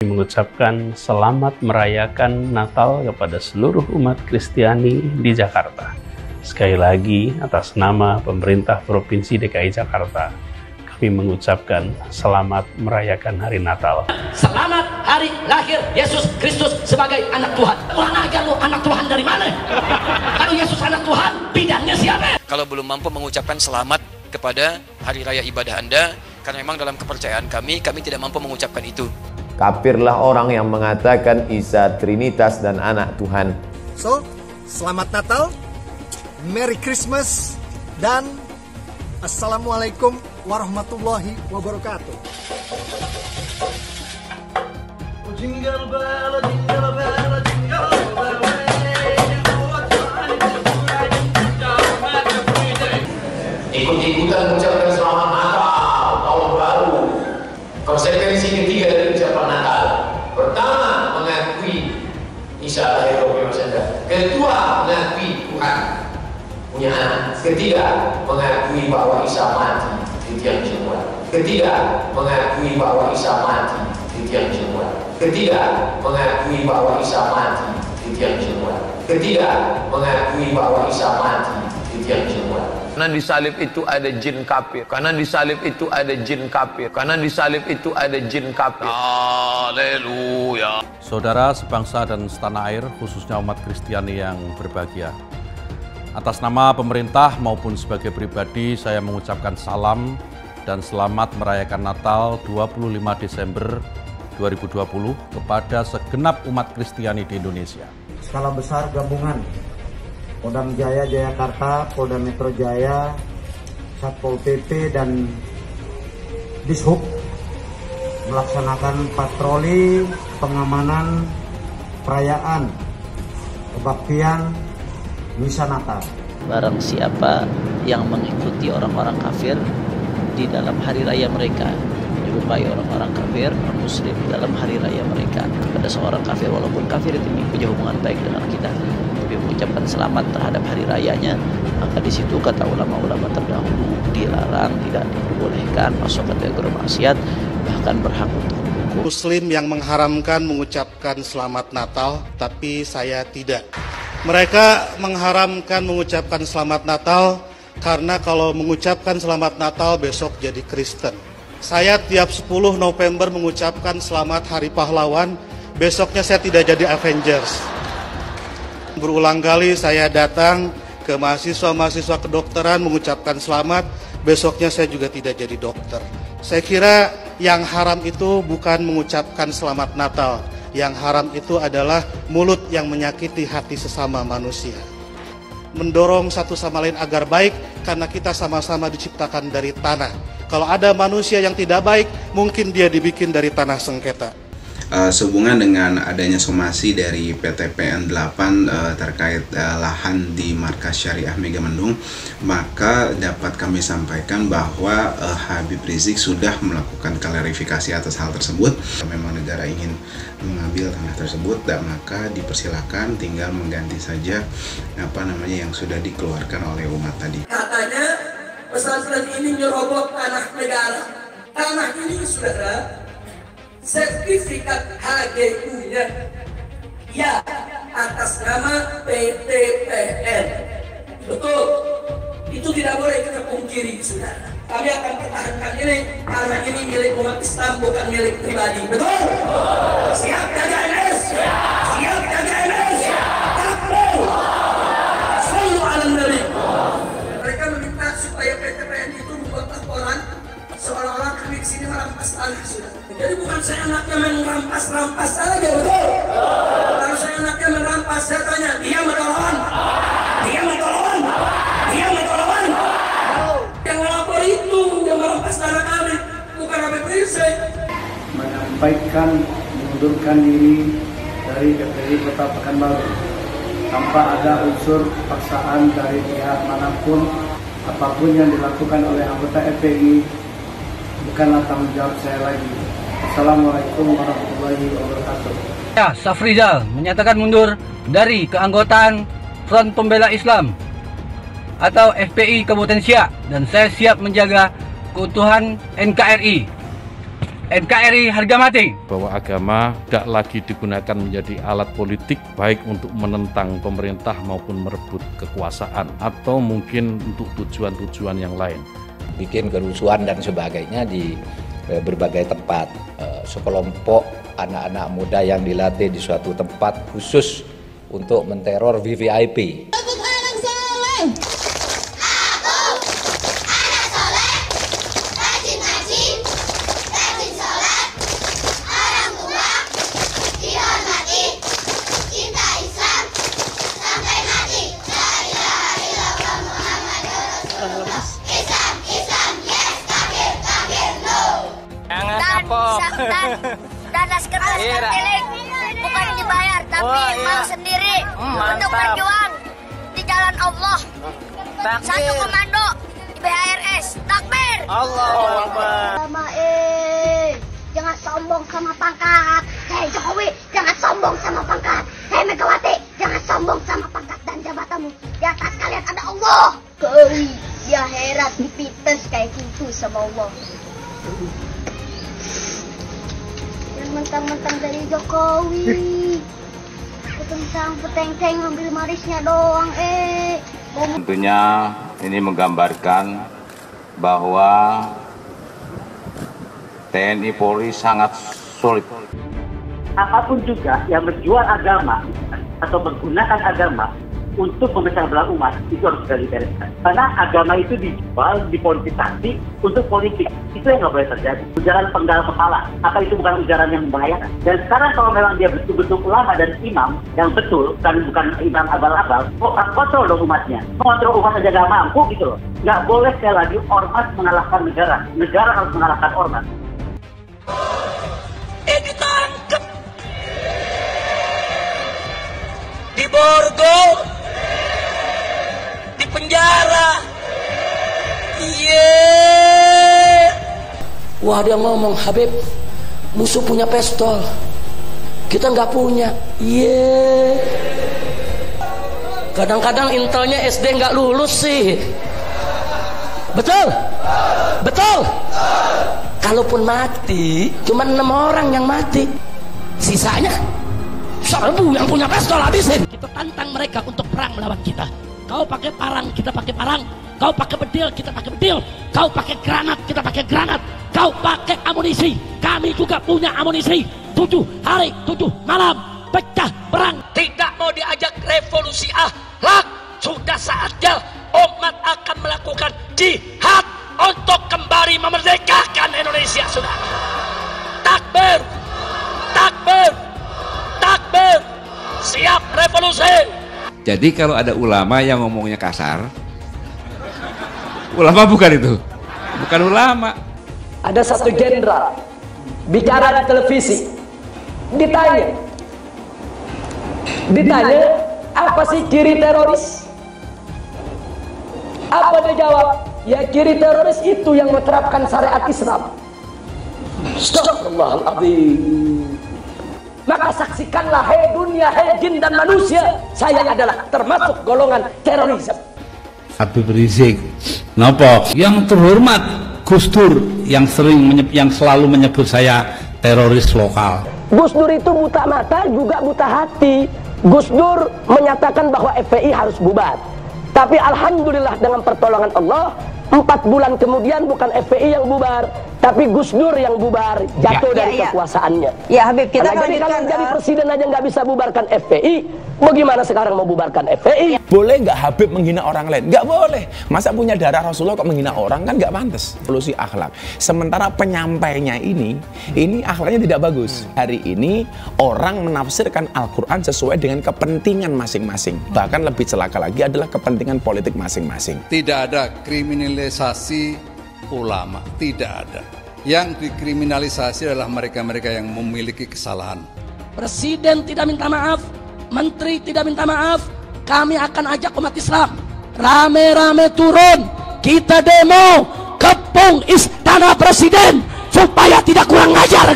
mengucapkan selamat merayakan Natal kepada seluruh umat Kristiani di Jakarta. Sekali lagi, atas nama pemerintah Provinsi DKI Jakarta, kami mengucapkan selamat merayakan hari Natal. Selamat hari lahir Yesus Kristus sebagai anak Tuhan. Kurang ajar lu, anak Tuhan dari mana? Kalau Yesus anak Tuhan, bidannya siapa? Kalau belum mampu mengucapkan selamat kepada hari raya ibadah Anda, karena memang dalam kepercayaan kami tidak mampu mengucapkan itu. Kafirlah orang yang mengatakan Isa Trinitas dan anak Tuhan. So, selamat Natal, Merry Christmas, dan Assalamualaikum warahmatullahi wabarakatuh. Jingle bell, jingle bell, jingle bell. Ikut-ikutan mengucapkan selamat Natal, tahun baru. Konsekuensi ketiga dari ucapan Natal: pertama, mengakui Isa lahir dari Mas Anda. Kedua, mengakui Tuhan punya anak. Ketiga, mengakui bahwa Isa mati di tiang jemuran. Ketiga, mengakui bahwa Isa mati di tiang jemuran. Ketiga, mengakui bahwa Isa mati di tiang jemuran. Ketiga, mengakui bahwa Isa mati di tiang jemuran. Karena di salib itu ada jin kafir. Karena di salib itu ada jin kafir. Karena di salib itu ada jin kafir. Haleluya. Saudara sebangsa dan setanah air, khususnya umat Kristiani yang berbahagia. Atas nama pemerintah maupun sebagai pribadi, saya mengucapkan salam dan selamat merayakan Natal 25 Desember 2020 kepada segenap umat Kristiani di Indonesia. Skala besar gabungan Kodam Jaya Jayakarta, Polda Metro Jaya, Satpol PP, dan Dishub melaksanakan patroli pengamanan perayaan kebaktian Misa Natal. Barang siapa yang mengikuti orang-orang kafir di dalam hari raya mereka, menyerupai orang-orang kafir non-muslim dalam hari raya mereka, kepada seorang kafir walaupun kafir itu punya hubungan baik dengan kita, tapi mengucapkan selamat terhadap hari rayanya, maka di situ kata ulama-ulama terdahulu dilarang, tidak diperbolehkan masuk kategori maksiat, bahkan berhak untuk dihukum. Muslim yang mengharamkan mengucapkan selamat Natal, tapi saya tidak. Mereka mengharamkan mengucapkan selamat Natal karena kalau mengucapkan selamat Natal besok jadi Kristen. Saya tiap 10 November mengucapkan selamat Hari Pahlawan, besoknya saya tidak jadi Avengers. Berulang kali saya datang ke mahasiswa-mahasiswa kedokteran mengucapkan selamat, besoknya saya juga tidak jadi dokter. Saya kira yang haram itu bukan mengucapkan selamat Natal, yang haram itu adalah mulut yang menyakiti hati sesama manusia. Mendorong satu sama lain agar baik karena kita sama-sama diciptakan dari tanah. Kalau ada manusia yang tidak baik, mungkin dia dibikin dari tanah sengketa. Sehubungan dengan adanya somasi dari PT PN 8 terkait lahan di Markas Syariah Megamendung, maka dapat kami sampaikan bahwa Habib Rizik sudah melakukan klarifikasi atas hal tersebut. Memang negara ingin mengambil tanah tersebut, dan maka dipersilakan, tinggal mengganti saja yang sudah dikeluarkan oleh umat tadi. Katanya pesantren ini nyerobot tanah negara. Tanah ini, saudara, sertifikat HGU-nya ya atas nama PT PN. Betul, itu tidak boleh kita pungkiri, saudara. Kami akan pertahankan ini karena ini milik umat Islam, bukan milik pribadi. Betul? Siap jaga NS? Siap jaga NS? Takbir! Sallu ala Nabi. Mereka meminta supaya PT PN itu membuat laporan seolah-olah kami di sini merampas tanah, saudara. Jadi bukan saya anaknya merampas-rampas saja, betul? Kalau saya anaknya merampas, saya tanya, dia menolawan? Dia menolawan? Dia menolawan? Yang melapor itu, yang merampas tanah kami, bukan Habib Rizik. Menyampaikan mengundurkan diri dari DPRD Kota Pekanbaru tanpa ada unsur paksaan dari pihak manapun. Apapun yang dilakukan oleh anggota FPI bukanlah tanggung jawab saya lagi. Assalamualaikum warahmatullahi wabarakatuh. Ya, Safrizal menyatakan mundur dari keanggotaan Front Pembela Islam atau FPI Kabupaten Siak, dan saya siap menjaga keutuhan NKRI. NKRI harga mati. Bahwa agama tidak lagi digunakan menjadi alat politik, baik untuk menentang pemerintah maupun merebut kekuasaan, atau mungkin untuk tujuan-tujuan yang lain. Bikin kerusuhan dan sebagainya di berbagai tempat. Sekelompok anak-anak muda yang dilatih di suatu tempat khusus untuk menteror VVIP. Dan sekretaris terpilih bukan dibayar tapi mau sendiri untuk berjuang di jalan Allah. Satu komando di BHRS. Takbir. Allahu Akbar. Jangan sombong sama pangkat. Hei Jokowi, jangan sombong sama pangkat. Hei Megawati, jangan sombong sama pangkat dan jabatanmu. Di atas kalian ada Allah. Jokowi, dia heran dipites kayak gitu sama Allah. Mentang-mentang dari Jokowi, petentang peteng-teng ngambil marisnya doang. Tentunya ini menggambarkan bahwa TNI Polri sangat solid. Apapun juga yang berjual agama atau menggunakan agama untuk memecah belah umat itu harus dibereskan. Karena agama itu dijual, dipolitisasi untuk politik. Itu yang nggak boleh terjadi. Ujaran penggal kepala, apa itu bukan ujaran yang membahayakan? Dan sekarang kalau memang dia betul-betul ulama dan imam yang betul, dan bukan imam abal-abal, kontrol dong umatnya. Mengontrol umat saja nggak mampu gitu loh. Nggak boleh sekali lagi ormas mengalahkan negara. Negara harus mengalahkan ormas. Ditangkap di Borgo, di penjara. Wah, dia ngomong, Habib, musuh punya pistol, kita nggak punya. Kadang-kadang intelnya SD nggak lulus sih. Betul? Betul? Kalaupun mati, cuma 6 orang yang mati. Sisanya 1000 yang punya pistol habisin. Kita tantang mereka untuk perang melawan kita. Kau pakai parang, kita pakai parang. Kau pakai bedil, kita pakai bedil. Kau pakai granat, kita pakai granat. Kau pakai amunisi, kami juga punya amunisi. 7 hari, 7 malam, pecah perang. Tidak mau diajak revolusi akhlak. Sudah saatnya umat akan melakukan jihad untuk kembali memerdekakan Indonesia, saudara. Takbir, takbir, takbir. Siap revolusi. Jadi kalau ada ulama yang ngomongnya kasar, ulama bukan itu, bukan ulama. Ada satu jenderal bicara di televisi, ditanya apa sih ciri teroris? Apa dia jawab? Ya, ciri teroris itu yang menerapkan syariat Islam. Astagfirullahaladzim. Maka saksikanlah, hei dunia, hei jin dan manusia, saya adalah termasuk golongan teroris. Habib Rizik, napa? Yang terhormat Gus Dur yang selalu menyebut saya teroris lokal. Gus Dur itu buta mata juga buta hati. Gus Dur menyatakan bahwa FPI harus bubar. Tapi alhamdulillah dengan pertolongan Allah, 4 bulan kemudian bukan FPI yang bubar, tapi Gus Dur yang bubar, jatuh dari kekuasaannya. Ya Habib, kita kalau jadi presiden aja nggak bisa bubarkan FPI, bagaimana sekarang mau bubarkan FPI? Boleh nggak Habib menghina orang lain? Nggak boleh. Masa punya darah Rasulullah kok menghina orang, kan nggak pantas. Evolusi akhlak. Sementara penyampainya ini akhlaknya tidak bagus. Hari ini orang menafsirkan Al-Quran sesuai dengan kepentingan masing-masing. Bahkan lebih celaka lagi adalah kepentingan politik masing-masing. Tidak ada kriminalisasi ulama, tidak ada. Yang dikriminalisasi adalah mereka-mereka yang memiliki kesalahan. Presiden tidak minta maaf, menteri tidak minta maaf, kami akan ajak umat Islam rame-rame turun, kita demo kepung istana presiden supaya tidak kurang ajar.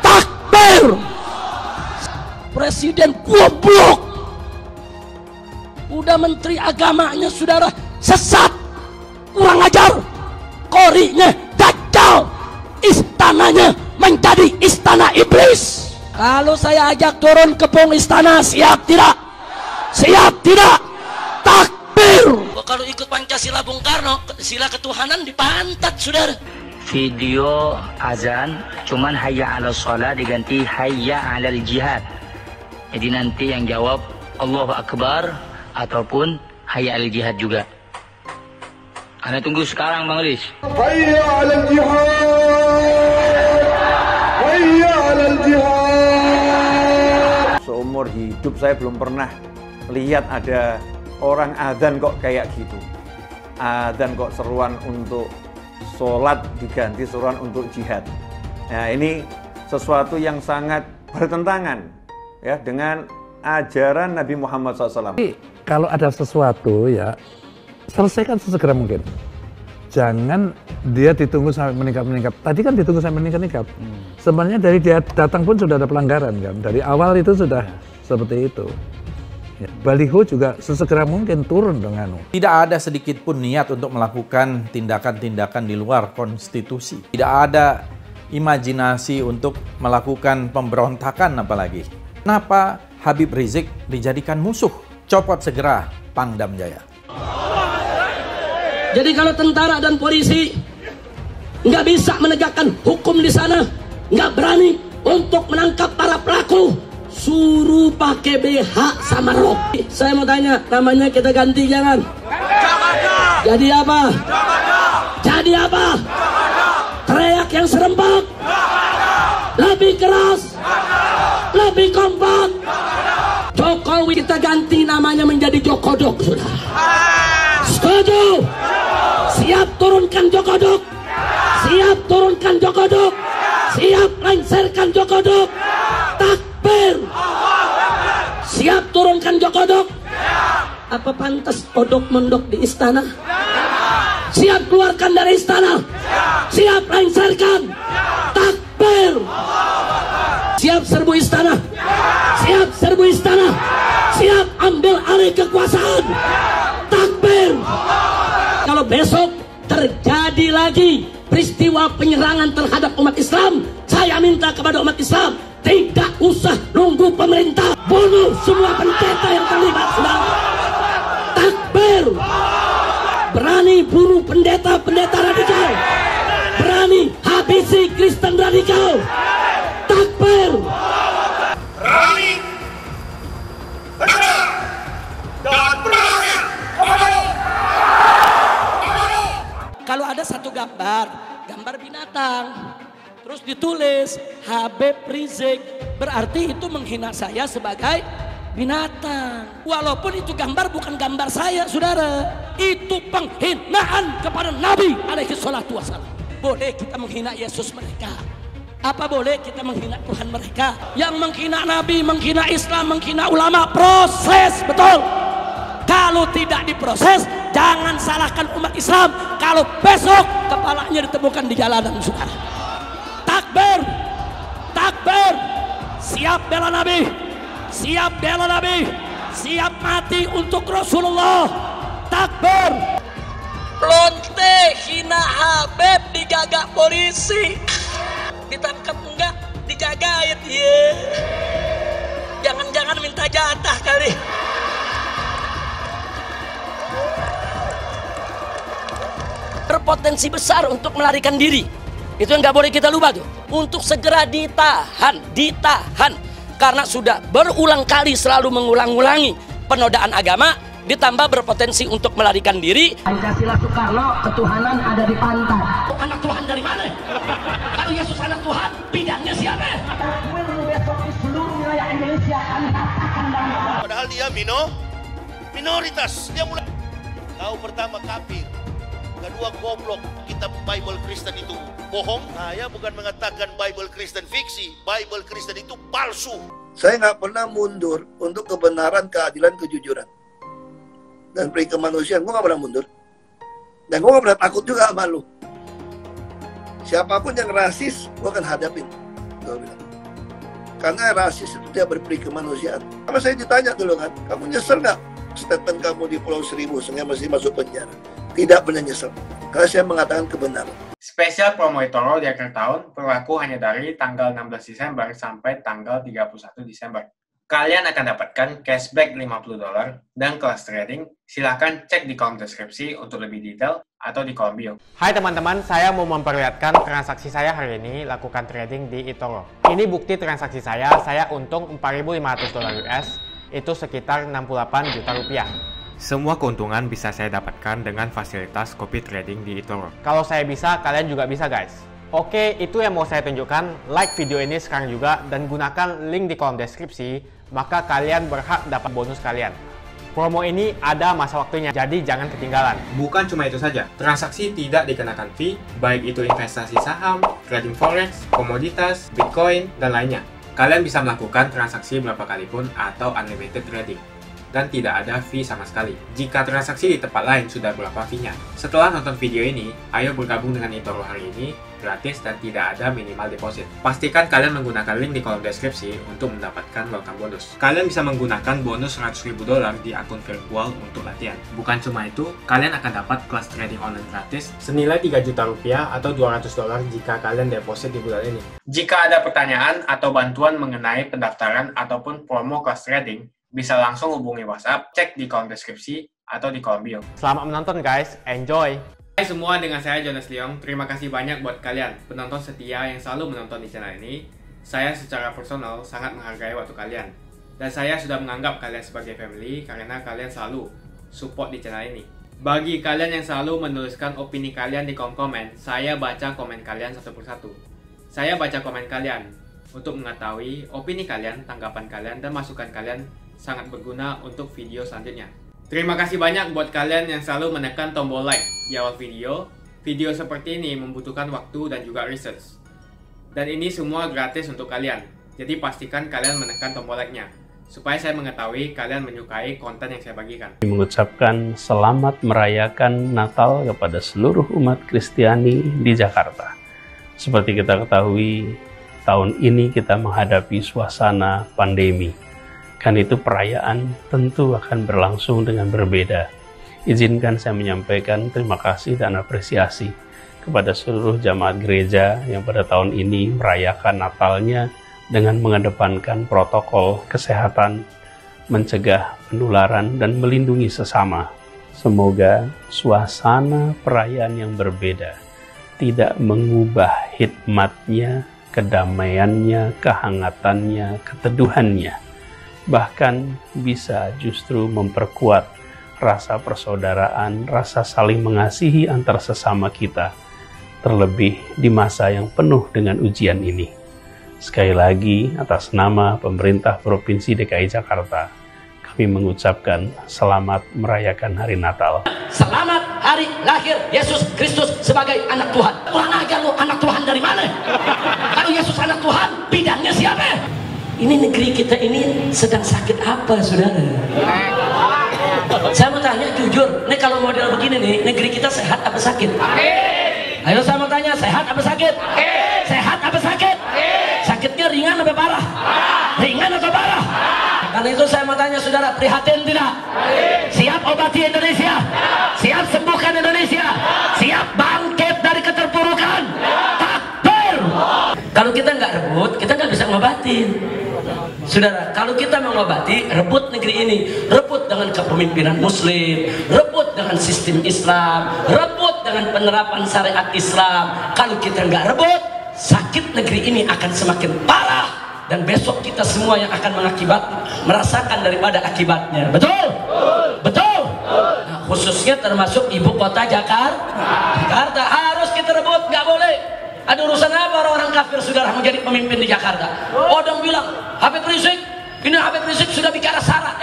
Takbir. Presiden goblok, udah menteri agamanya saudara sesat, kurang ajar, korinya dajjal, istananya menjadi istana iblis. Kalau saya ajak turun ke pung istana, siap tidak? Siap tidak? Takbir. Kalau ikut Pancasila Bung Karno, sila ketuhanan dipantat, saudara. Video azan cuman hayya 'alal shalah diganti hayya 'alal jihad. Jadi nanti yang jawab Allahu Akbar ataupun hayya 'alal jihad juga. Anda tunggu sekarang Bang Riz. Hayya 'alal jihad. Hayya 'alal jihad. Seumur hidup saya belum pernah lihat ada orang adzan kok kayak gitu. Adzan kok seruan untuk sholat diganti seruan untuk jihad. Nah, ini sesuatu yang sangat bertentangan ya dengan ajaran Nabi Muhammad SAW. Kalau ada sesuatu ya selesaikan sesegera mungkin. Jangan dia ditunggu sampai meningkat-meningkat. Tadi kan ditunggu sampai meningkat-meningkat. Sebenarnya dari dia datang pun sudah ada pelanggaran kan. Dari awal itu sudah seperti itu. Ya, baliho juga sesegera mungkin turun dengan. Tidak ada sedikit pun niat untuk melakukan tindakan-tindakan di luar konstitusi. Tidak ada imajinasi untuk melakukan pemberontakan apalagi. Kenapa Habib Rizik dijadikan musuh? Copot segera Pangdam Jaya. Jadi kalau tentara dan polisi nggak bisa menegakkan hukum di sana, nggak berani untuk menangkap para pelaku, suruh pakai BH sama rok. Saya mau tanya, namanya kita ganti jangan? Jadi apa? Jadi apa? Teriak yang serempak, lebih keras, lebih kompak. Jokowi kita ganti namanya menjadi Jokodok, sudah. Setuju? Siap turunkan Jokodok. Siap turunkan Jokodok. Siap lengserkan Jokodok. Takbir. Siap turunkan Jokodok. Apa pantas odok mendok di istana? Siap keluarkan dari istana. Siap lengserkan. Takbir. Siap serbu istana. Siap serbu istana. Siap ambil alih kekuasaan. Takbir. Kalau besok terjadi lagi peristiwa penyerangan terhadap umat Islam, saya minta kepada umat Islam tidak usah nunggu pemerintah, bunuh semua pendeta yang terlibat. Takbir. Berani bunuh pendeta-pendeta radikal, berani habisi Kristen radikal. Takbir. Berani dan berani. Kalau ada satu gambar binatang, terus ditulis Habib Rizik, berarti itu menghina saya sebagai binatang. Walaupun itu gambar bukan gambar saya, saudara. Itu penghinaan kepada Nabi alaihi salatu wassalam. Boleh kita menghina Yesus mereka. Apa boleh kita menghina Tuhan mereka? Yang menghina Nabi, menghina Islam, menghina ulama, proses, betul. Kalau tidak diproses, jangan salahkan umat Islam kalau besok kepalanya ditemukan di jalanan, saudara. Takbir. Takbir. Siap bela Nabi. Siap bela Nabi. Siap mati untuk Rasulullah. Takbir. Lonte hina Habib digagak polisi. Ditangkap enggak? Dijagain. Yeah. Jangan-jangan minta jatah kali. Berpotensi besar untuk melarikan diri. Itu yang nggak boleh kita lupa tuh. Untuk segera ditahan. Karena sudah berulang kali selalu mengulang-ulangi penodaan agama, ditambah berpotensi untuk melarikan diri. Pancasila Soekarno, ketuhanan ada di pantat. Anak Tuhan dari mana? Kalau Yesus anak Tuhan, bidangnya siapa? Besok di seluruh wilayah Indonesia akan katakan dalam. Padahal dia minoritas. Dia mulai. Kau pertama kafir. Kedua goblok, kitab Bible Kristen itu bohong. Saya bukan mengatakan Bible Kristen fiksi, Bible Kristen itu palsu. Saya nggak pernah mundur untuk kebenaran, keadilan, kejujuran. Dan peri kemanusiaan, gue nggak pernah mundur. Dan gue nggak pernah takut juga sama lu. Siapapun yang rasis, gue akan hadapin. Gue bilang. Karena rasis itu dia berperi kemanusiaan. Sama saya ditanya dulu kan, kamu nyesel nggak statement kamu di Pulau Seribu sehingga masih masuk penjara? Tidak pernah nyesel, karena saya mengatakan kebenaran. Spesial promo eToro di akhir tahun berlaku hanya dari tanggal 16 Desember sampai tanggal 31 Desember. Kalian akan dapatkan cashback $50 dan kelas trading. Silahkan cek di kolom deskripsi untuk lebih detail atau di kolom bio. Hai teman-teman, saya mau memperlihatkan transaksi saya hari ini lakukan trading di eToro. Ini bukti transaksi saya untung $4.500 US, itu sekitar 68 juta rupiah. Semua keuntungan bisa saya dapatkan dengan fasilitas copy trading di eToro. Kalau saya bisa, kalian juga bisa guys. Oke, itu yang mau saya tunjukkan. Like video ini sekarang juga dan gunakan link di kolom deskripsi, maka kalian berhak dapat bonus kalian. Promo ini ada masa waktunya, jadi jangan ketinggalan. Bukan cuma itu saja, transaksi tidak dikenakan fee, baik itu investasi saham, trading forex, komoditas, bitcoin, dan lainnya. Kalian bisa melakukan transaksi berapa kali pun atau unlimited trading. Dan tidak ada fee sama sekali. Jika transaksi di tempat lain sudah berapa fee-nya. Setelah nonton video ini, ayo bergabung dengan eToro hari ini, gratis dan tidak ada minimal deposit. Pastikan kalian menggunakan link di kolom deskripsi untuk mendapatkan welcome bonus. Kalian bisa menggunakan bonus $100.000 di akun virtual untuk latihan. Bukan cuma itu, kalian akan dapat kelas trading online gratis senilai 3 juta rupiah atau $200 jika kalian deposit di bulan ini. Jika ada pertanyaan atau bantuan mengenai pendaftaran ataupun promo kelas trading, bisa langsung hubungi WhatsApp, cek di kolom deskripsi atau di kolom bio. Selamat menonton guys, enjoy! Hai semua, dengan saya Jonas Leong. Terima kasih banyak buat kalian, penonton setia yang selalu menonton di channel ini. Saya secara personal sangat menghargai waktu kalian. Dan saya sudah menganggap kalian sebagai family karena kalian selalu support di channel ini. Bagi kalian yang selalu menuliskan opini kalian di kolom komen, saya baca komen kalian satu persatu. Saya baca komen kalian untuk mengetahui opini kalian, tanggapan kalian, dan masukan kalian sangat berguna untuk video selanjutnya. Terima kasih banyak buat kalian yang selalu menekan tombol like di awal video. Video seperti ini membutuhkan waktu dan juga research. Dan ini semua gratis untuk kalian. Jadi pastikan kalian menekan tombol like-nya, supaya saya mengetahui kalian menyukai konten yang saya bagikan. Mengucapkan selamat merayakan Natal kepada seluruh umat Kristiani di Jakarta. Seperti kita ketahui, tahun ini kita menghadapi suasana pandemi. Kan itu perayaan tentu akan berlangsung dengan berbeda. Izinkan saya menyampaikan terima kasih dan apresiasi kepada seluruh jamaat gereja yang pada tahun ini merayakan Natalnya dengan mengedepankan protokol kesehatan, mencegah penularan dan melindungi sesama. Semoga suasana perayaan yang berbeda tidak mengubah hikmatnya, kedamaiannya, kehangatannya, keteduhannya. Bahkan bisa justru memperkuat rasa persaudaraan, rasa saling mengasihi antar sesama kita, terlebih di masa yang penuh dengan ujian ini. Sekali lagi, atas nama pemerintah Provinsi DKI Jakarta, kami mengucapkan selamat merayakan Hari Natal. Selamat hari lahir Yesus Kristus sebagai anak Tuhan. Kurang ajar lu, anak Tuhan dari mana? Kalau Yesus anak Tuhan, bidangnya siapa? Ini negeri kita ini sedang sakit apa, saudara? Saya mau tanya jujur, nih kalau model begini nih, negeri kita sehat apa sakit? Ayo saya mau tanya, sehat apa sakit? Sehat apa sakit? Sakitnya ringan atau parah? Ringan atau parah? Karena itu saya mau tanya saudara, prihatin tidak? Siap obati Indonesia? Siap sembuhkan Indonesia? Siap bangkit dari keterpurukan? Takbir! Kalau kita nggak rebut, kita nggak bisa ngobatin. Saudara, kalau kita mengobati, rebut negeri ini, rebut dengan kepemimpinan Muslim, rebut dengan sistem Islam, rebut dengan penerapan syariat Islam. Kalau kita nggak rebut, sakit negeri ini akan semakin parah, dan besok kita semua yang akan merasakan daripada akibatnya. Betul? Betul? Nah, khususnya termasuk ibu kota Jakarta harus kita rebut, nggak boleh. Ada urusan apa orang-orang kafir saudara menjadi pemimpin di Jakarta? Orang bilang Habib Rizik, ini Habib Rizik sudah bicara syarat.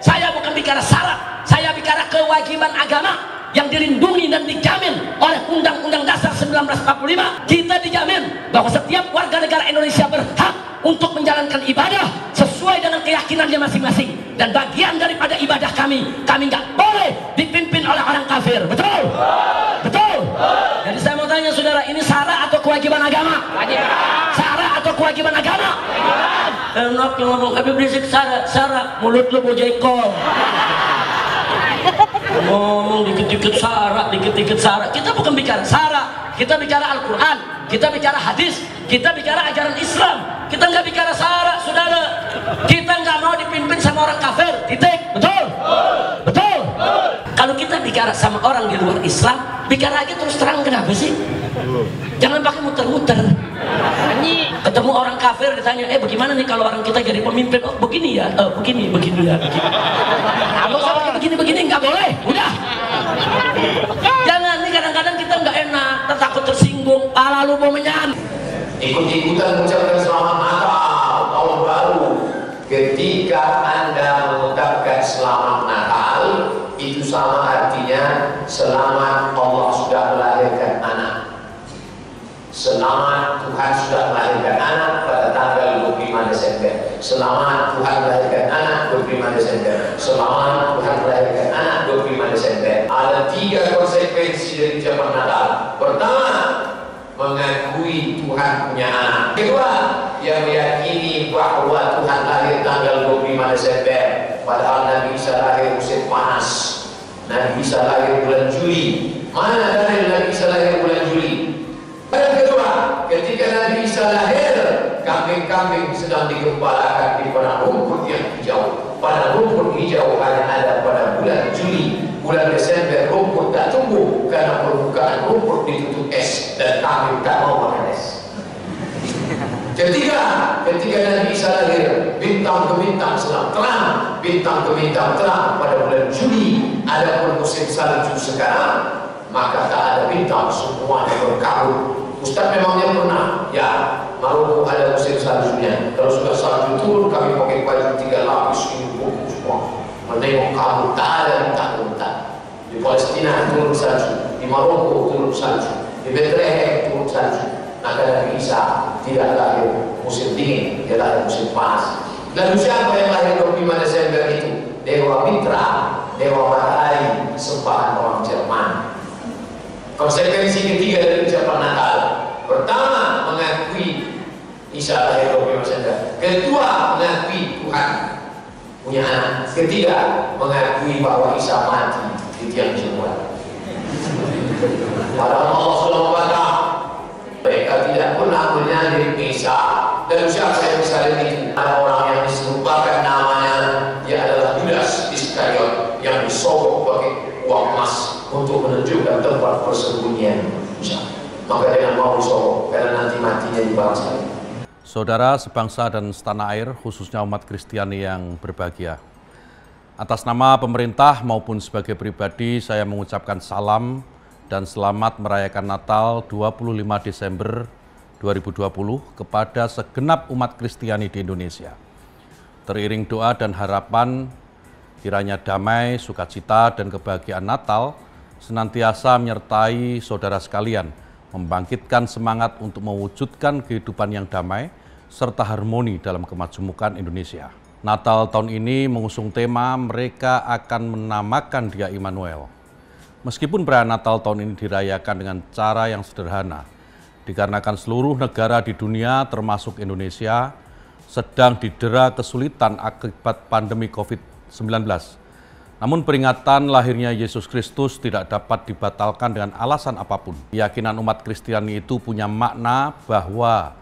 Saya bukan bicara syarat, saya bicara kewajiban agama yang dilindungi dan dijamin oleh Undang-Undang Dasar 1945. Kita dijamin bahwa setiap warga negara Indonesia berhak untuk menjalankan ibadah sesuai dengan keyakinannya masing-masing. Dan bagian daripada ibadah kami nggak boleh dipimpin oleh orang kafir. Betul? Betul? Jadi saya mau tanya saudara, ini syarat atau kewajiban agama? Syarat atau kewajiban agama? Enak yang ngomong Habib Rizik syarat, mulut lu bojengkol. Ngomong dikit-dikit syarat, dikit-dikit syarat. Kita bukan bicara syarat, kita bicara Al-Quran, kita bicara hadis, kita bicara ajaran Islam. Kita nggak bicara sara, saudara. Kita nggak mau dipimpin sama orang kafir, titik. Betul? Betul? Kalau kita bicara sama orang di luar Islam, bicara aja terus terang, kenapa sih? Jangan pakai muter-muter. Ketemu orang kafir ditanya, bagaimana nih kalau orang kita jadi pemimpin? Oh begini ya, begini ya. Begini, nggak boleh. Udah. Jangan nih, kadang-kadang kita nggak enak, takut tersinggung, lalu mau menyan. Ikut-ikutan mengucapkan selamat Natal, tahun baru. Ketika Anda mengucapkan selamat Natal, itu sama artinya selamat Allah sudah melahirkan anak. Selamat Tuhan sudah melahirkan anak pada tanggal 25 Desember. Selamat Tuhan melahirkan anak 25 Desember. Selamat Tuhan melahirkan anak 25 Desember. Ada 3 konsekuensi dari ucapan Natal. Pertama, mengakui Tuhan punya anak. Kedua, yang meyakini bahwa Tuhan lahir tanggal 25 Desember, padahal Nabi Isa lahir musim panas. Nabi Isa lahir bulan Juli. Mana dalil Nabi Isa lahir bulan Juli? Yang kedua, ketika Nabi Isa lahir, kambing-kambing sedang digembalakan di padang rumput yang hijau. Padang rumput hijau hanya ada pada bulan Juli. Bulan Desember rumput tak tumbuh karena permukaan rumput ditutup es dan kambing tak mau makan es. Ketiga, ketika Nabi Isa lahir, bintang ke bintang sedang terang, bintang ke bintang terang pada bulan Juli. Adapun musim salju sekarang, maka tak ada bintang, semuanya berkabut. Ustaz memangnya pernah? Ya, Maroko ada musim saljunya. Kalau sudah salju turun, kami pakai baju 3 lapis ini buku semua. Menengok kabut, tak ada bintang-bintang. Di Palestina turun salju, di Maroko turun salju, di Bethlehem turun salju. Maka Nabi Isa tidak lahir musim dingin, dia lahir musim panas. Lalu siapa yang lahir 25 Desember itu? Dewa Mitra, Dewa Matahari, sembahan orang Jerman. Konsekuensi ketiga dari ucapan Natal, pertama mengakui Isa lahir 25 Desember. Kedua, mengakui Tuhan punya anak. Ketiga, mengakui bahwa Isa mati di tiang jemuran. Padahal Allah sudah membantah. Mereka tidak pernah menyadari Isa. Dan siapa yang bisa itu? Ada orang yang diserupakan namanya, dia adalah Judas Iskariot yang disogok pakai uang emas untuk menunjukkan tempat persembunyian Isa. Maka dengan mau disogok, karena nanti matinya di bangsa. Saudara sebangsa dan setanah air, khususnya umat Kristiani yang berbahagia. Atas nama pemerintah maupun sebagai pribadi, saya mengucapkan salam dan selamat merayakan Natal 25 Desember 2020 kepada segenap umat Kristiani di Indonesia. Teriring doa dan harapan, kiranya damai, sukacita, dan kebahagiaan Natal senantiasa menyertai saudara sekalian, membangkitkan semangat untuk mewujudkan kehidupan yang damai serta harmoni dalam kemajemukan Indonesia. Natal tahun ini mengusung tema mereka akan menamakan Dia Immanuel. Meskipun perayaan Natal tahun ini dirayakan dengan cara yang sederhana, dikarenakan seluruh negara di dunia termasuk Indonesia sedang didera kesulitan akibat pandemi COVID-19. Namun peringatan lahirnya Yesus Kristus tidak dapat dibatalkan dengan alasan apapun. Keyakinan umat Kristiani itu punya makna bahwa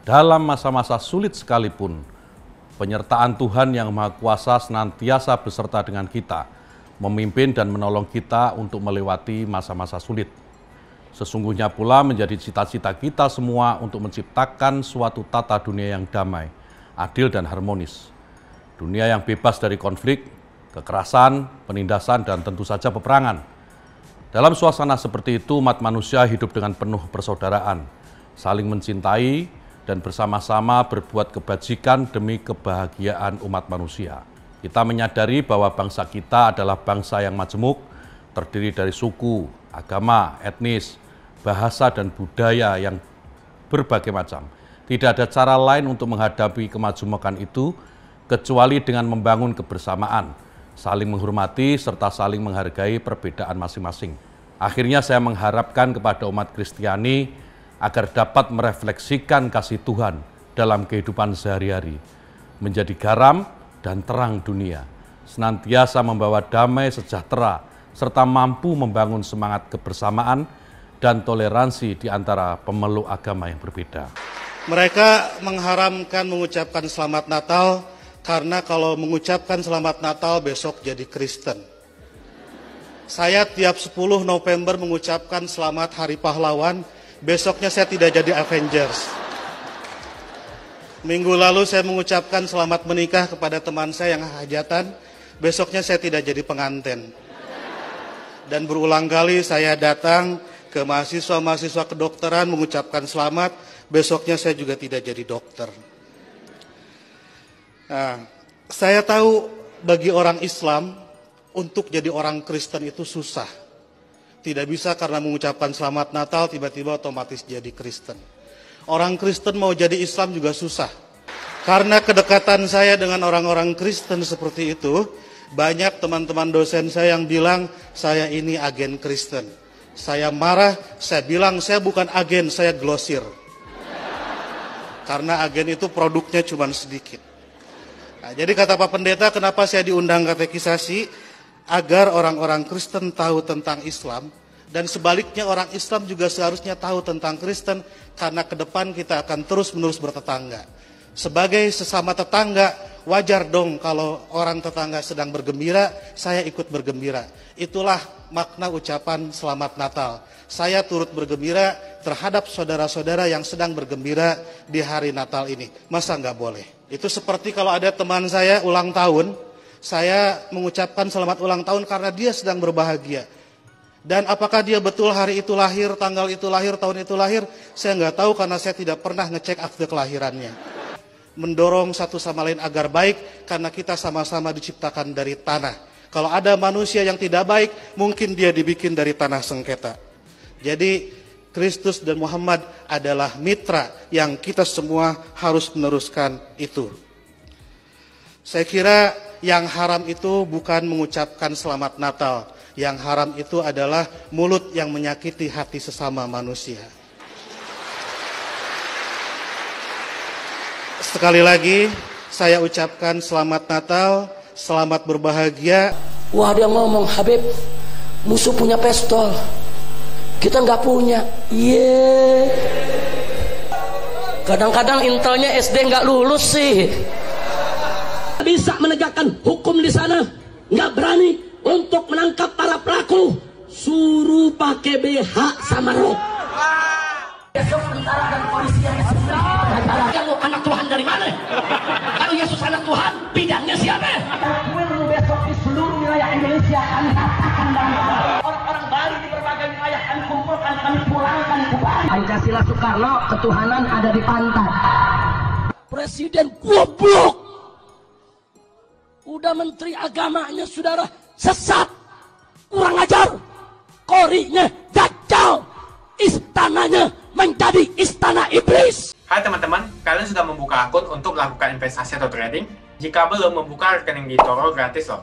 dalam masa-masa sulit sekalipun, penyertaan Tuhan yang Maha Kuasa senantiasa beserta dengan kita, memimpin dan menolong kita untuk melewati masa-masa sulit. Sesungguhnya pula menjadi cita-cita kita semua untuk menciptakan suatu tata dunia yang damai, adil dan harmonis. Dunia yang bebas dari konflik, kekerasan, penindasan, dan tentu saja peperangan. Dalam suasana seperti itu, umat manusia hidup dengan penuh persaudaraan, saling mencintai, dan bersama-sama berbuat kebajikan demi kebahagiaan umat manusia. Kita menyadari bahwa bangsa kita adalah bangsa yang majemuk, terdiri dari suku, agama, etnis, bahasa, dan budaya yang berbagai macam. Tidak ada cara lain untuk menghadapi kemajemukan itu, kecuali dengan membangun kebersamaan, saling menghormati, serta saling menghargai perbedaan masing-masing. Akhirnya saya mengharapkan kepada umat Kristiani agar dapat merefleksikan kasih Tuhan dalam kehidupan sehari-hari, menjadi garam dan terang dunia, senantiasa membawa damai sejahtera, serta mampu membangun semangat kebersamaan dan toleransi di antara pemeluk agama yang berbeda. Mereka mengharamkan mengucapkan selamat Natal karena kalau mengucapkan selamat Natal besok jadi Kristen. Saya tiap 10 November mengucapkan selamat Hari Pahlawan, besoknya saya tidak jadi Avengers. Minggu lalu saya mengucapkan selamat menikah kepada teman saya yang hajatan, besoknya saya tidak jadi pengantin. Dan berulang kali saya datang ke mahasiswa-mahasiswa kedokteran mengucapkan selamat, besoknya saya juga tidak jadi dokter. Nah, saya tahu bagi orang Islam, untuk jadi orang Kristen itu susah. Tidak bisa karena mengucapkan selamat Natal, tiba-tiba otomatis jadi Kristen. Orang Kristen mau jadi Islam juga susah. Karena kedekatan saya dengan orang-orang Kristen seperti itu, banyak teman-teman dosen saya yang bilang, saya ini agen Kristen. Saya marah, saya bilang, saya bukan agen, saya glosir. Karena agen itu produknya cuma sedikit. Nah, jadi kata Pak Pendeta, kenapa saya diundang katekisasi? Agar orang-orang Kristen tahu tentang Islam, dan sebaliknya orang Islam juga seharusnya tahu tentang Kristen, karena ke depan kita akan terus-menerus bertetangga. Sebagai sesama tetangga, wajar dong kalau orang tetangga sedang bergembira, saya ikut bergembira. Itulah makna ucapan Selamat Natal. Saya turut bergembira terhadap saudara-saudara yang sedang bergembira di hari Natal ini. Masa nggak boleh? Itu seperti kalau ada teman saya ulang tahun, saya mengucapkan selamat ulang tahun karena dia sedang berbahagia. Dan apakah dia betul hari itu lahir, tanggal itu lahir, tahun itu lahir, saya nggak tahu karena saya tidak pernah ngecek akte kelahirannya. Mendorong satu sama lain agar baik karena kita sama-sama diciptakan dari tanah. Kalau ada manusia yang tidak baik, mungkin dia dibikin dari tanah sengketa. Jadi Kristus dan Muhammad adalah mitra yang kita semua harus meneruskan itu. Saya kira yang haram itu bukan mengucapkan selamat Natal. Yang haram itu adalah mulut yang menyakiti hati sesama manusia. Sekali lagi, saya ucapkan selamat Natal, selamat berbahagia. Wah, dia ngomong, Habib, musuh punya pistol, kita nggak punya. Iya. Kadang-kadang intelnya SD nggak lulus sih. Bisa menegakkan hukum di sana, nggak berani untuk menangkap para pelaku, suruh pakai BH sama rok. Besok tentara dan polisi yang kalau anak Tuhan dari mana? Kalau Yesus anak Tuhan, bidangnya siapa? Besok di seluruh wilayah Indonesia kami katakan dan orang-orang Bali di berbagai wilayah kami kumpulkan, kami pulangkan ke Bali. Pancasila Soekarno, ketuhanan ada di pantai. Presiden goblok. Udah menteri agamanya saudara sesat, kurang ajar, korinya dajjal, istananya menjadi istana iblis. Hai teman-teman, kalian sudah membuka akun untuk melakukan investasi atau trading? Jika belum, membuka rekening di Toro gratis loh.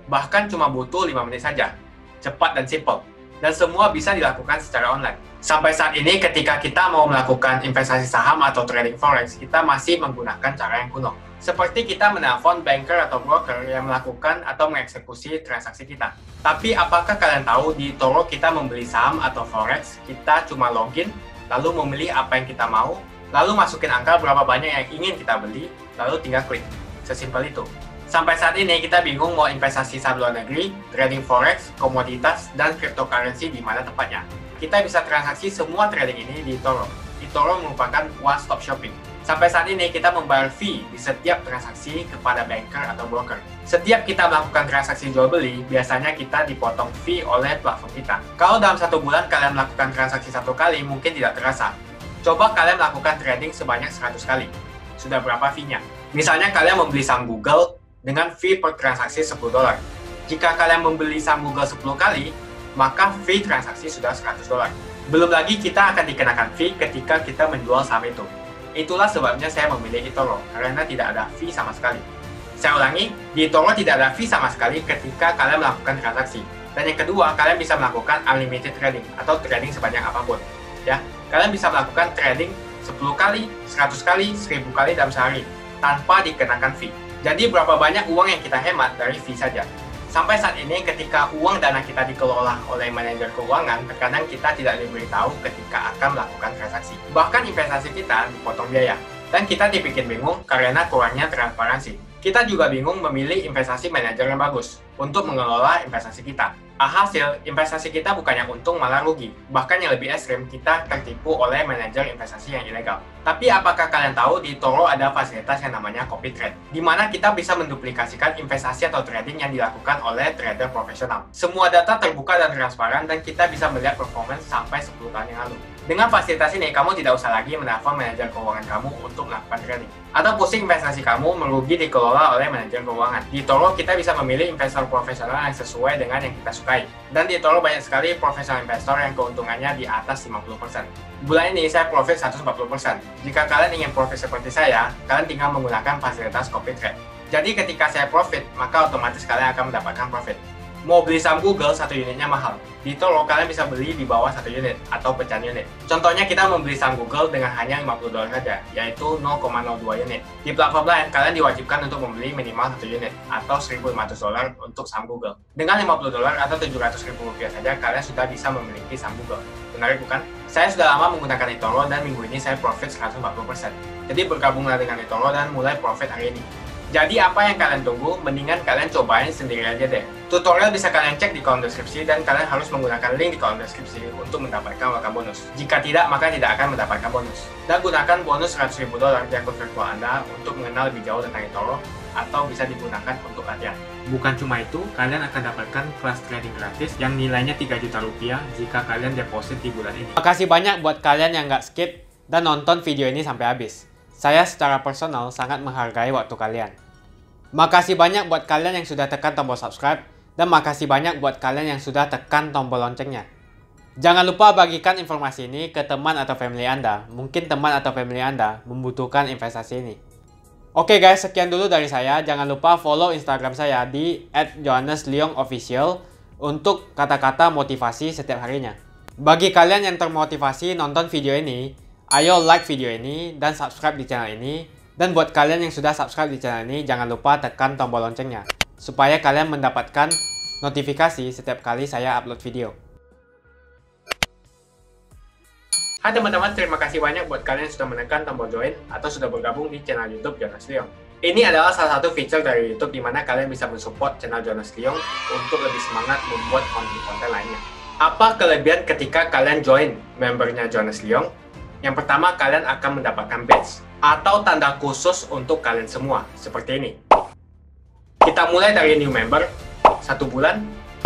Bahkan cuma butuh 5 menit saja. Cepat dan simple. Dan semua bisa dilakukan secara online. Sampai saat ini ketika kita mau melakukan investasi saham atau trading forex, kita masih menggunakan cara yang kuno. Seperti kita menelpon banker atau broker yang melakukan atau mengeksekusi transaksi kita. Tapi apakah kalian tahu di Toro kita membeli saham atau forex, kita cuma login, lalu memilih apa yang kita mau, lalu masukin angka berapa banyak yang ingin kita beli, lalu tinggal klik. Sesimpel itu. Sampai saat ini kita bingung mau investasi saham luar negeri, trading forex, komoditas, dan cryptocurrency di mana tempatnya. Kita bisa transaksi semua trading ini di Toro. Di Toro merupakan one-stop shopping. Sampai saat ini kita membayar fee di setiap transaksi kepada banker atau broker. Setiap kita melakukan transaksi jual beli, biasanya kita dipotong fee oleh platform kita. Kalau dalam 1 bulan kalian melakukan transaksi 1 kali, mungkin tidak terasa. Coba kalian melakukan trading sebanyak 100 kali. Sudah berapa fee-nya? Misalnya kalian membeli saham Google dengan fee per transaksi $10. Jika kalian membeli saham Google 10 kali, maka fee transaksi sudah $100. Belum lagi kita akan dikenakan fee ketika kita menjual saham itu. Itulah sebabnya saya memilih eToro, karena tidak ada fee sama sekali. Saya ulangi, di eToro tidak ada fee sama sekali ketika kalian melakukan transaksi. Dan yang kedua, kalian bisa melakukan unlimited trading atau trading sebanyak apapun. Ya, kalian bisa melakukan trading 10 kali, 100 kali, 1000 kali dalam sehari tanpa dikenakan fee. Jadi berapa banyak uang yang kita hemat dari fee saja? Sampai saat ini ketika uang dana kita dikelola oleh manajer keuangan, terkadang kita tidak diberitahu ketika akan melakukan transaksi. Bahkan investasi kita dipotong biaya. Dan kita dibikin bingung karena kurangnya transparansi. Kita juga bingung memilih investasi manajer yang bagus untuk mengelola investasi kita. Alhasil, investasi kita bukannya untung malah rugi. Bahkan yang lebih ekstrim, kita tertipu oleh manajer investasi yang ilegal. Tapi apakah kalian tahu di eToro ada fasilitas yang namanya copy trade, di mana kita bisa menduplikasikan investasi atau trading yang dilakukan oleh trader profesional. Semua data terbuka dan transparan dan kita bisa melihat performance sampai 10 tahun yang lalu. Dengan fasilitas ini, kamu tidak usah lagi menelpon manajer keuangan kamu untuk melakukan trading. Atau pusing investasi kamu merugi dikelola oleh manajer keuangan. Di eToro, kita bisa memilih investor profesional yang sesuai dengan yang kita sukai. Dan di eToro banyak sekali profesional investor yang keuntungannya di atas 50%. Bulan ini saya profit 140%. Jika kalian ingin profit seperti saya, kalian tinggal menggunakan fasilitas copy trade. Jadi ketika saya profit, maka otomatis kalian akan mendapatkan profit. Mau beli saham Google, 1 unitnya mahal. Di eToro, kalian bisa beli di bawah 1 unit atau pecahan unit. Contohnya kita membeli saham Google dengan hanya $50 saja, yaitu 0,02 unit. Di platform lain, kalian diwajibkan untuk membeli minimal 1 unit atau $1.500 untuk saham Google. Dengan $50 atau Rp700.000 saja, kalian sudah bisa memiliki saham Google. Menarik bukan? Saya sudah lama menggunakan eToro dan minggu ini saya profit 140%. Jadi bergabunglah dengan eToro dan mulai profit hari ini. Jadi apa yang kalian tunggu? Mendingan kalian cobain sendiri aja deh. Tutorial bisa kalian cek di kolom deskripsi dan kalian harus menggunakan link di kolom deskripsi untuk mendapatkan welcome bonus. Jika tidak, maka tidak akan mendapatkan bonus. Dan gunakan bonus $100.000 di akun virtual Anda untuk mengenal lebih jauh tentang eToro atau bisa digunakan untuk latihan. Bukan cuma itu, kalian akan dapatkan kelas trading gratis yang nilainya Rp3 juta jika kalian deposit di bulan ini. Makasih banyak buat kalian yang nggak skip dan nonton video ini sampai habis. Saya secara personal sangat menghargai waktu kalian. Makasih banyak buat kalian yang sudah tekan tombol subscribe dan makasih banyak buat kalian yang sudah tekan tombol loncengnya. Jangan lupa bagikan informasi ini ke teman atau family Anda. Mungkin teman atau family Anda membutuhkan investasi ini. Oke guys, sekian dulu dari saya. Jangan lupa follow Instagram saya di @johannesleongofficial untuk kata-kata motivasi setiap harinya. Bagi kalian yang termotivasi nonton video ini, ayo like video ini dan subscribe di channel ini. Dan buat kalian yang sudah subscribe di channel ini, jangan lupa tekan tombol loncengnya supaya kalian mendapatkan notifikasi setiap kali saya upload video. Hai teman-teman, terima kasih banyak buat kalian yang sudah menekan tombol join atau sudah bergabung di channel YouTube Jonas Leong. Ini adalah salah satu feature dari YouTube di mana kalian bisa mensupport channel Jonas Leong untuk lebih semangat membuat konten-konten lainnya. Apa kelebihan ketika kalian join membernya Jonas Leong? Yang pertama, kalian akan mendapatkan badge atau tanda khusus untuk kalian semua, seperti ini. Kita mulai dari new member, 1 bulan,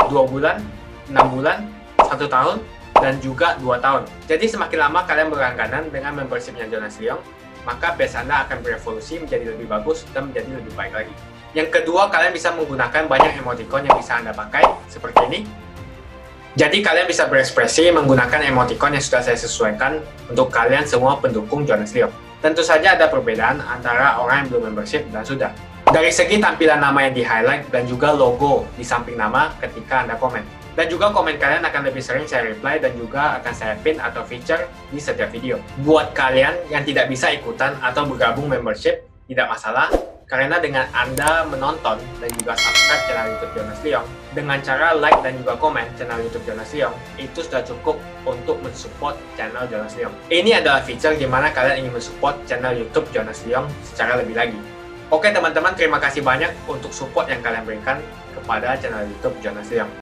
2 bulan, 6 bulan, 1 tahun, dan juga 2 tahun. Jadi semakin lama kalian berlangganan dengan membershipnya Jonas Leong, maka badge Anda akan berevolusi menjadi lebih bagus dan menjadi lebih baik lagi. Yang kedua, kalian bisa menggunakan banyak emoticon yang bisa Anda pakai, seperti ini. Jadi kalian bisa berekspresi menggunakan emoticon yang sudah saya sesuaikan untuk kalian semua pendukung Jonas Leong. Tentu saja ada perbedaan antara orang yang belum membership dan sudah. Dari segi tampilan nama yang di-highlight dan juga logo di samping nama ketika Anda komen. Dan juga komen kalian akan lebih sering saya reply dan juga akan saya pin atau feature di setiap video. Buat kalian yang tidak bisa ikutan atau bergabung membership, tidak masalah. Karena dengan Anda menonton dan juga subscribe channel YouTube Jonas Leong, dengan cara like dan juga komen channel YouTube Jonas Leong, itu sudah cukup untuk mensupport channel Jonas Leong. Ini adalah feature di mana kalian ingin mensupport channel YouTube Jonas Leong secara lebih lagi. Oke teman-teman, terima kasih banyak untuk support yang kalian berikan kepada channel YouTube Jonas Leong.